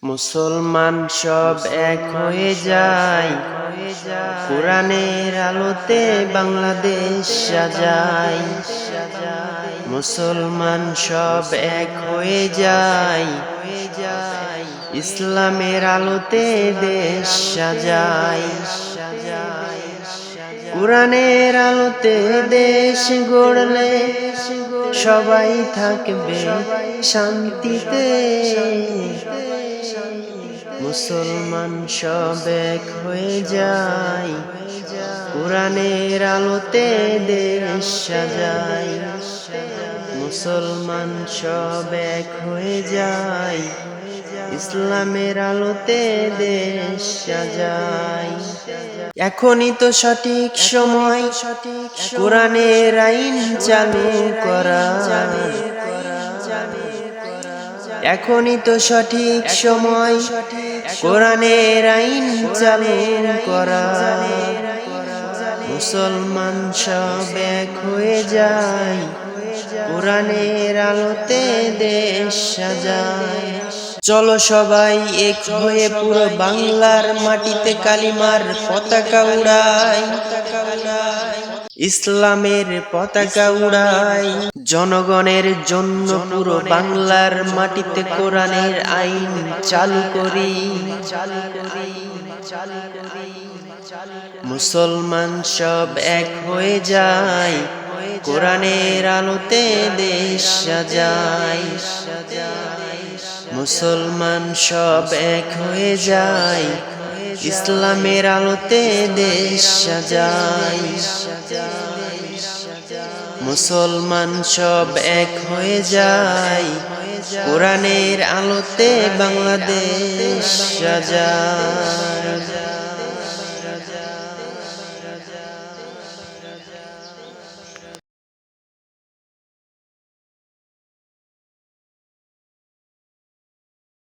মুসলমান সব এক হয়ে যায়, কোরআনের আলোতে বাংলাদেশ সাজায়। মুসলমান সব এক হয়ে যায়, ইসলামের আলোতে দেশ সাজায়। কোরআনের আলোতে দেশ গড়লে সবাই থাকবে শান্তিতে। মুসলমান সব এক হয়ে যায়, কোরআনের আলোতে দেশ সাজায়। মুসলমান সব এক হয়ে যায়, ইসলামের আলোতে দেশ সাজায়। এখনই তো সঠিক সময় কোরআনের আইন চালু করা। এখনই তো সঠিক সময় কোরআনের আইন চালু করা। মুসলমান সব এক হয়ে যায়, কোরআনের আলোতে দেশ সাজায়। চলো সবাই এক হয়ে পুরো বাংলার মাটিতে কালিমার পতাকা উড়াই, ইসলামের পতাকা উড়াই। জনগণের জন্য পুরো বাংলার মাটিতে কোরআনের আইন চালু করি। মুসলমান সব এক হয়ে যায়, কোরআনের আলোতে দেশ সাজায়। মুসলমান সব এক হয়ে যায়, ইসলামের আলোতে দেশ সাজায়। মুসলমান সব এক হয়ে যায়, কোরআনের আলোতে বাংলাদেশ সাজায়।